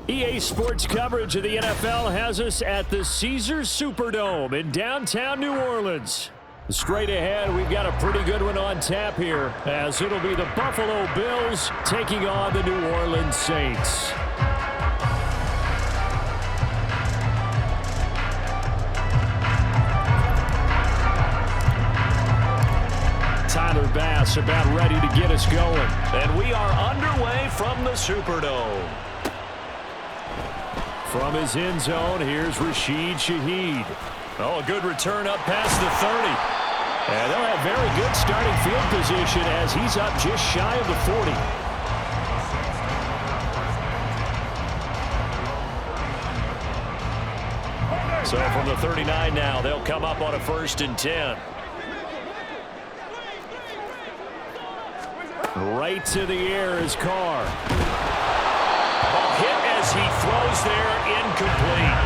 EA Sports coverage of the NFL has us at the Caesars Superdome in downtown New Orleans. Straight ahead, we've got a pretty good one on tap here, as it'll be the Buffalo Bills taking on the New Orleans Saints. Tyler Bass about ready to get us going. And we are underway from the Superdome. From his end zone, here's Rashid Shaheed. Oh, a good return up past the 30. And they'll have very good starting field position as he's up just shy of the 40. So from the 39 now, they'll come up on a 1st and 10. Right to the air is Carr. Hit as he throws there, incomplete.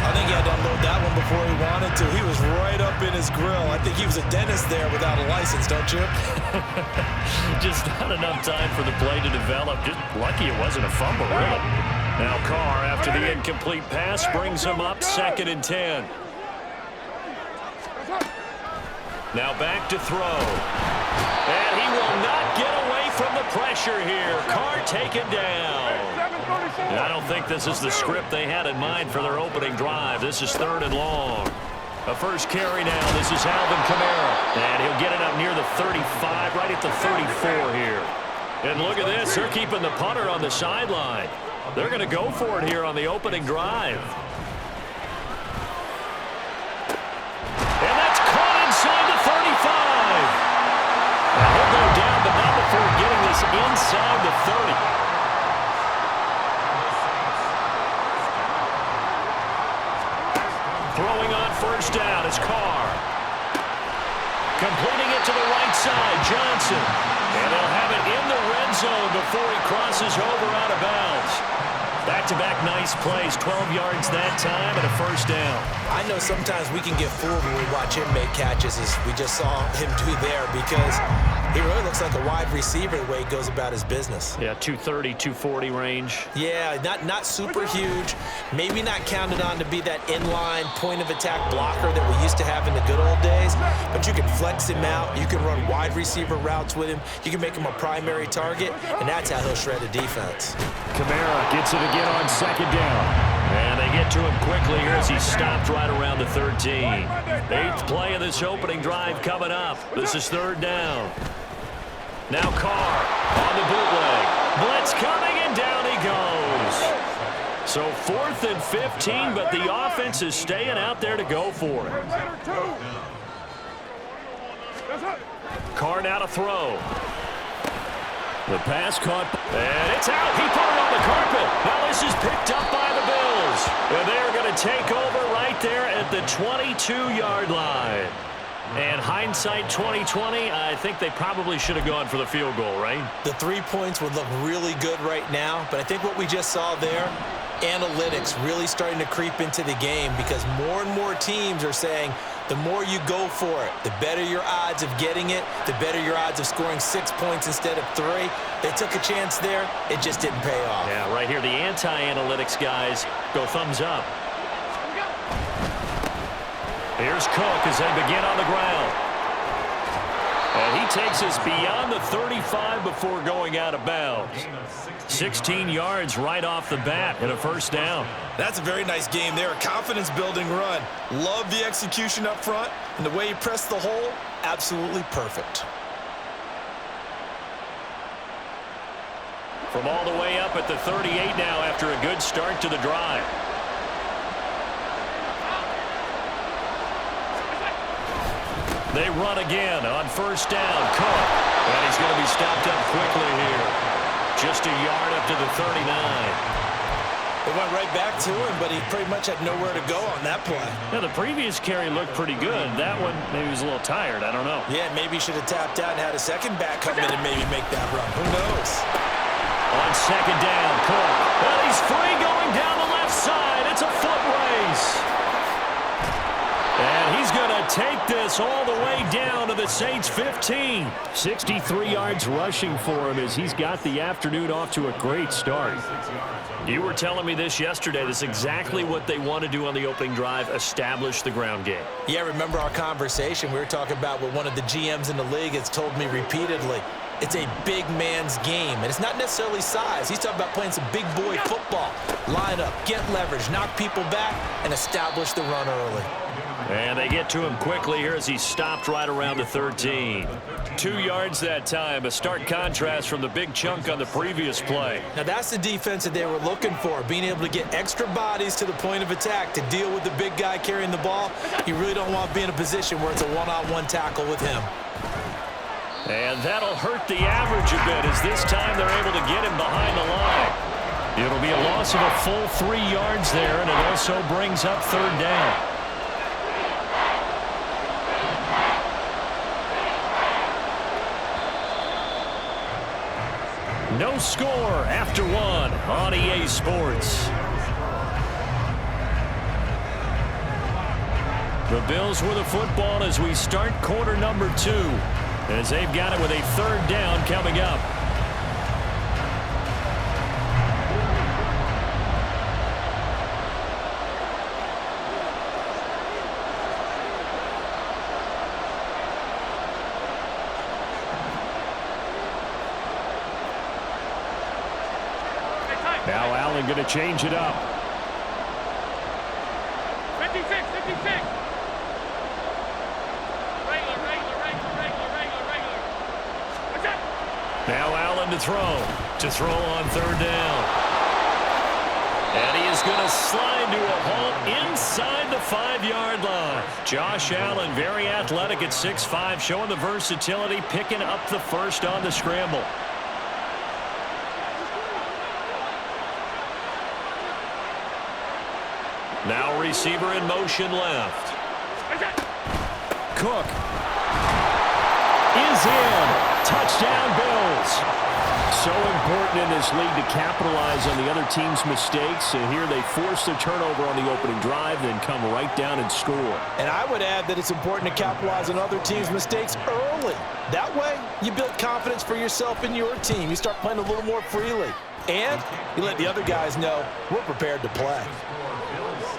I think he had to unload that one before he wanted to. He was right up in his grill. I think he was a dentist there without a license, don't you? Just not enough time for the play to develop. Just lucky it wasn't a fumble, really. Now Carr, after the incomplete pass, brings him up 2nd and 10. Now back to throw. And he will not get away from the pressure here. Carr taken down. And I don't think this is the script they had in mind for their opening drive. This is 3rd and long. A first carry now. This is Alvin Kamara. And he'll get it up near the 35, right at the 34 here. And look at this. They're keeping the punter on the sideline. They're going to go for it here on the opening drive. And that's caught inside the 35. Now he'll go down, but not before getting this inside the 30. Throwing on 1st down is Carr. Completing it to the right side, Johnson. And they'll have it in the red zone before he crosses over out of bounds. Back-to-back nice plays, 12 yards that time and a 1st down. I know sometimes we can get fooled when we watch him make catches, as we just saw him do there, because he really looks like a wide receiver the way he goes about his business. Yeah, 230, 240 range. Yeah, not super huge. Maybe not counted on to be that inline point-of-attack blocker that we used to have in the good old days, but you can flex him out. You can run wide receiver routes with him. You can make him a primary target, and that's how he'll shred a defense. Kamara gets it again on 2nd down. And they get to him quickly here as he stopped right around the 13. 8th play of this opening drive coming up. This is 3rd down. Now Carr on the bootleg. Blitz coming, and down he goes. So 4th and 15, but the offense is staying out there to go for it. Carr now to throw. The pass caught. And it's out. He put it on the carpet. Now this is picked up by the Bills. And they're going to take over right there at the 22-yard line. And hindsight 2020, I think they probably should have gone for the field goal, right? The 3 points would look really good right now, but I think what we just saw there, analytics really starting to creep into the game, because more and more teams are saying the more you go for it, the better your odds of getting it, the better your odds of scoring 6 points instead of 3. They took a chance there. It just didn't pay off. Yeah, right here, the anti-analytics guys go thumbs up. Here's Cook as they begin on the ground. And he takes us beyond the 35 before going out of bounds. 16 yards right off the bat and a 1st down. That's a very nice game there. A confidence-building run. Love the execution up front, and the way he pressed the hole, absolutely perfect. From all the way up at the 38 now after a good start to the drive. They run again on 1st down. Cook. And he's going to be stopped up quickly here. Just a yard up to the 39. They went right back to him, but he pretty much had nowhere to go on that play. Yeah, the previous carry looked pretty good. That one, maybe he was a little tired. I don't know. Yeah, maybe he should have tapped out and had a second back come in and maybe make that run. Who knows? On 2nd down, Cook. Well, he's free going down the left side. It's a foot race. And he's going to take this this all the way down to the Saints 15. 63 yards rushing for him as he's got the afternoon off to a great start. You were telling me this yesterday. This is exactly what they want to do on the opening drive, establish the ground game. Yeah, remember our conversation? We were talking about what one of the GMs in the league has told me repeatedly. It's a big man's game, and it's not necessarily size. He's talking about playing some big boy football. Line up, get leverage, knock people back, and establish the run early. And they get to him quickly here as he stopped right around the 13. 2 yards that time, a stark contrast from the big chunk on the previous play. Now that's the defense that they were looking for, being able to get extra bodies to the point of attack to deal with the big guy carrying the ball. You really don't want to be in a position where it's a one-on-one tackle with him. And that'll hurt the average a bit as this time they're able to get him behind the line. It'll be a loss of a full 3 yards there, and it also brings up third down. No score after one on EA Sports. The Bills with the football as we start quarter number 2. As they've got it with a third down coming up. Now Allen going to change it up. 56. Now Allen to throw on third down. And he is going to slide to a halt inside the 5-yard line. Josh Allen, very athletic at 6'5", showing the versatility, picking up the first on the scramble. Now receiver in motion left. Cook is in. Touchdown, Bills. So important in this league to capitalize on the other team's mistakes. And here they force the turnover on the opening drive, then come right down and score. And I would add that it's important to capitalize on other teams' mistakes early. That way, you build confidence for yourself and your team. You start playing a little more freely. And you let the other guys know we're prepared to play.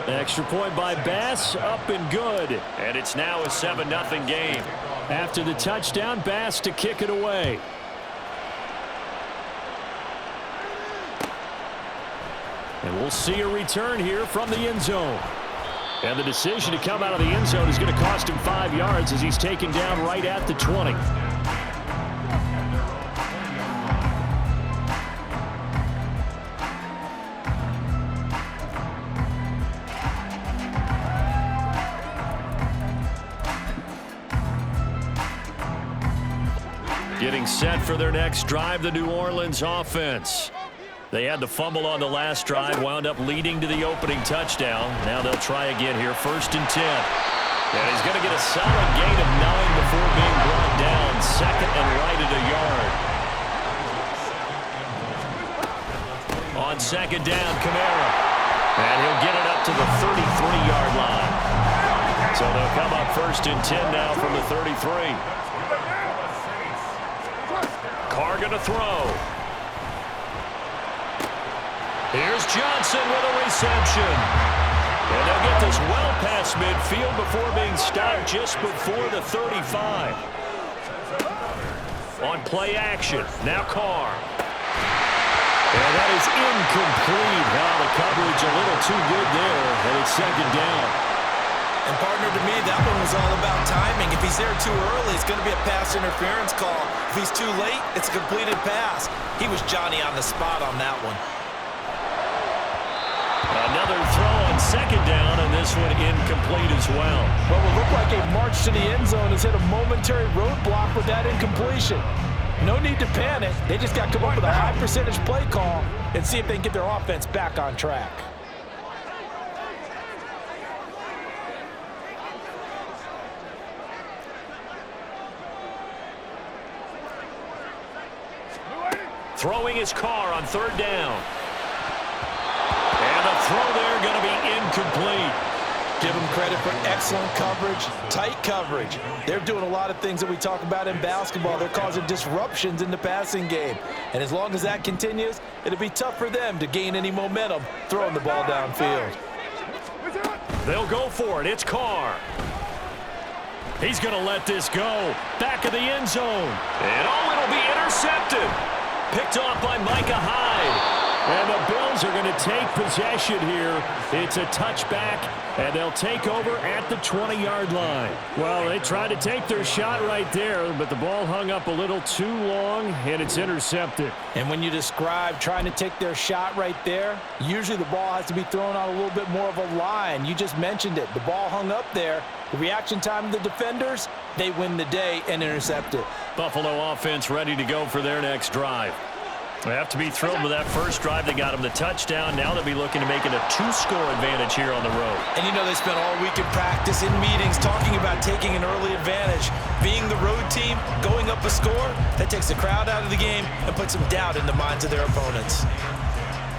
Extra point by Bass, up and good. And it's now a 7-0 game. After the touchdown, Bass to kick it away. And we'll see a return here from the end zone. And the decision to come out of the end zone is going to cost him 5 yards as he's taken down right at the 20. Getting set for their next drive, the New Orleans offense. They had the fumble on the last drive, wound up leading to the opening touchdown. Now they'll try again here, 1st and 10. And he's going to get a solid gain of 9 before being brought down. 2nd and right at a yard. On 2nd down, Kamara. And he'll get it up to the 33-yard line. So they'll come up 1st and 10 now from the 33. Carr going to throw. Here's Johnson with a reception. And they'll get this well past midfield before being stopped just before the 35. On play action. Now Carr. And that is incomplete. Now the coverage a little too good there. And it's 2nd down. And, partner, to me, that one was all about timing. If he's there too early, it's going to be a pass interference call. If he's too late, it's a completed pass. He was Johnny on the spot on that one. Another throw on 2nd down, and this one incomplete as well. What will look like a march to the end zone has hit a momentary roadblock with that incompletion. No need to panic. They just got to come up with a high percentage play call and see if they can get their offense back on track. Throwing his Carr on 3rd down. And the throw there going to be incomplete. Give them credit for excellent coverage, tight coverage. They're doing a lot of things that we talk about in basketball. They're causing disruptions in the passing game. And as long as that continues, it'll be tough for them to gain any momentum throwing the ball downfield. They'll go for it. It's Carr. He's going to let this go. Back of the end zone. And it'll be intercepted. Picked off by Micah Hyde. And the Bills are going to take possession here. It's a touchback, and they'll take over at the 20-yard line. Well, they tried to take their shot right there, but the ball hung up a little too long, and it's intercepted. And when you describe trying to take their shot right there, usually the ball has to be thrown out a little bit more of a line. You just mentioned it. The ball hung up there. The reaction time of the defenders, they win the day and intercept it. Buffalo offense ready to go for their next drive. They have to be thrilled with that first drive. They got them the touchdown. Now they'll be looking to make it a 2-score advantage here on the road. And you know they spent all week in practice, in meetings, talking about taking an early advantage. Being the road team, going up a score, that takes the crowd out of the game and puts some doubt in the minds of their opponents.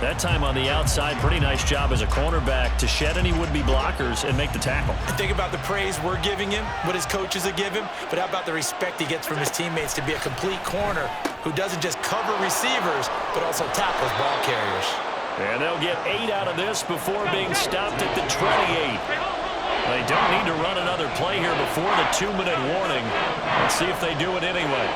That time on the outside, pretty nice job as a cornerback to shed any would-be blockers and make the tackle. And think about the praise we're giving him, what his coaches have given him, but how about the respect he gets from his teammates to be a complete corner who doesn't just cover receivers, but also tackles ball carriers. And they'll get 8 out of this before being stopped at the 28. They don't need to run another play here before the 2-minute warning. Let's see if they do it anyway.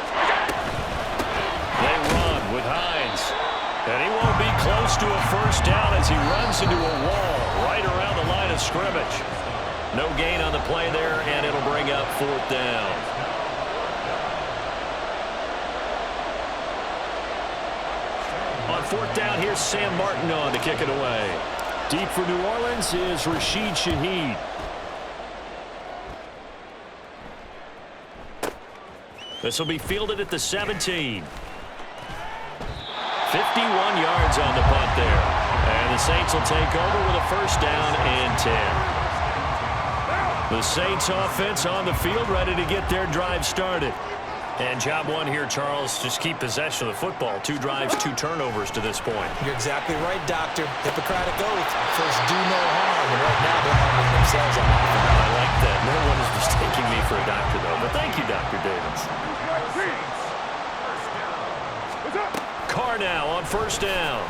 They run with Hines. And he won't be close to a first down as he runs into a wall right around the line of scrimmage. No gain on the play there, and it'll bring up 4th down. On 4th down, here's Sam Martin on to kick it away. Deep for New Orleans is Rashid Shaheed. This will be fielded at the 17. 51 yards on the punt there. And the Saints will take over with a first down and 10. The Saints offense on the field ready to get their drive started. And job one here, Charles, just keep possession of the football. 2 drives, 2 turnovers to this point. You're exactly right, Doctor. Hippocratic oath. First, do no harm. And right now, they're harming themselves on offense. I like that. No one is mistaking me for a doctor, though. But thank you, Dr. Davis. Carr now on first down.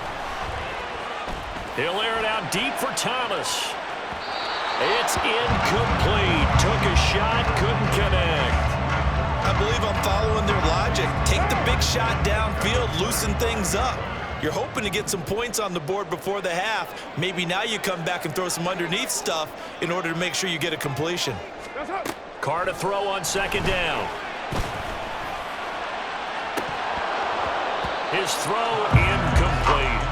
He'll air it out deep for Thomas. It's incomplete. Took a shot, couldn't connect. I believe I'm following their logic. Take the big shot downfield, loosen things up. You're hoping to get some points on the board before the half. Maybe now you come back and throw some underneath stuff in order to make sure you get a completion. Carr to throw on second down. His throw incomplete.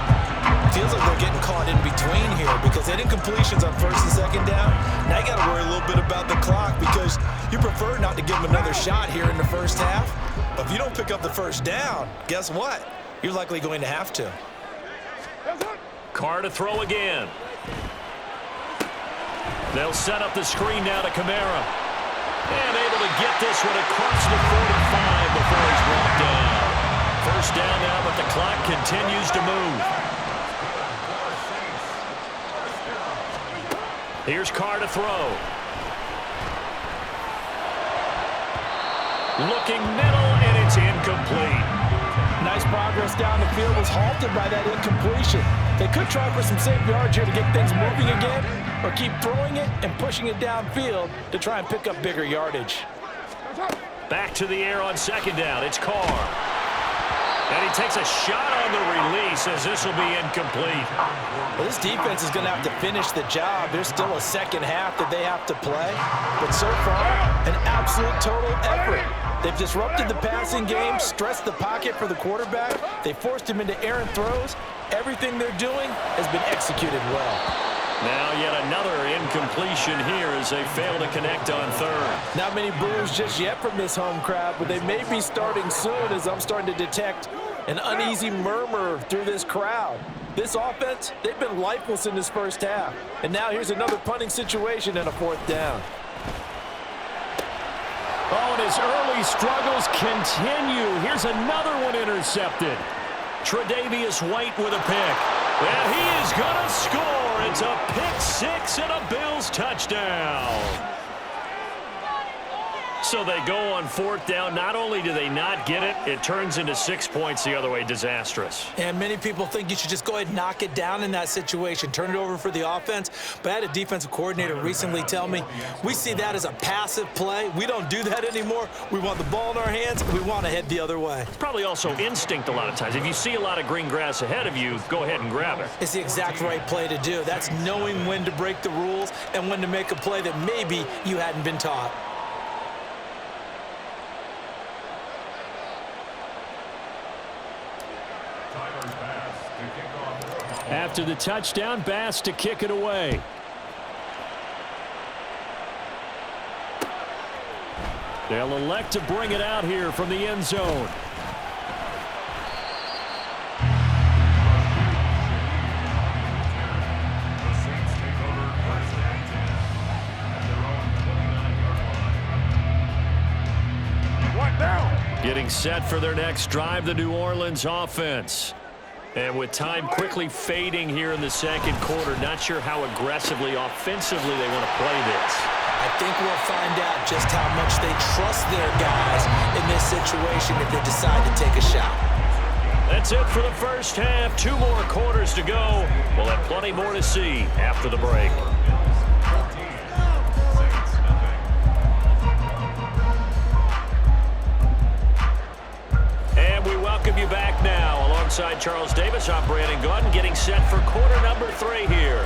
Feels like they're getting caught in between here because they didn't completions on first and second down. Now you got to worry a little bit about the clock because you prefer not to give them another shot here in the first half. But if you don't pick up the first down, guess what? You're likely going to have to. Carr to throw again. They'll set up the screen now to Kamara. And able to get this one across the 45 before he's brought down. First down now, but the clock continues to move. Here's Carr to throw. Looking middle, and it's incomplete. Nice progress down the field was halted by that incompletion. They could try for some safe yards here to get things moving again, or keep throwing it and pushing it downfield to try and pick up bigger yardage. Back to the air on second down. It's Carr. And he takes a shot on the release as this will be incomplete. Well, this defense is going to have to finish the job. There's still a second half that they have to play. But so far, an absolute total effort. They've disrupted the passing game, stressed the pocket for the quarterback. They forced him into errant throws. Everything they're doing has been executed well. Now yet another incompletion here as they fail to connect on third. Not many boos just yet from this home crowd, but they may be starting soon as I'm starting to detect an uneasy murmur through this crowd. This offense, they've been lifeless in this first half. And now here's another punting situation and a fourth down. Oh, and his early struggles continue. Here's another one intercepted. Tre'Davious White with a pick. And he is going to score It's a pick six and a Bills touchdown. So they go on fourth down. Not only do they not get it, it turns into 6 points the other way. Disastrous. And many people think you should just go ahead and knock it down in that situation, turn it over for the offense. But I had a defensive coordinator recently tell me, we see that as a passive play. We don't do that anymore. We want the ball in our hands, and we want to head the other way. It's probably also instinct a lot of times. If you see a lot of green grass ahead of you, go ahead and grab it. It's the exact right play to do. That's knowing when to break the rules and when to make a play that maybe you hadn't been taught. After the touchdown, Bass to kick it away. They'll elect to bring it out here from the end zone. Getting set for their next drive, the New Orleans offense. And with time quickly fading here in the second quarter, not sure how aggressively, offensively they want to play this. I think we'll find out just how much they trust their guys in this situation if they decide to take a shot. That's it for the first half. 2 more quarters to go. We'll have plenty more to see after the break. And we welcome you back now. Alongside Charles Davis, I'm Brandon Gaudin, getting set for quarter number 3 here.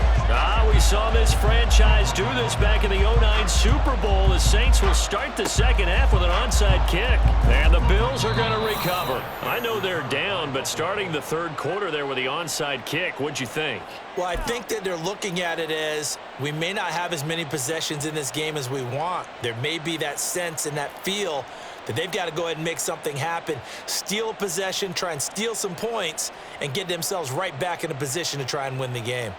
We saw this franchise do this back in the 2009 Super Bowl. The Saints will start the second half with an onside kick. And the Bills are going to recover. I know they're down, but starting the third quarter there with the onside kick, what'd you think? Well, I think that they're looking at it as we may not have as many possessions in this game as we want. There may be that sense and that feel that they've got to go ahead and make something happen, steal a possession, try and steal some points, and get themselves right back in a position to try and win the game.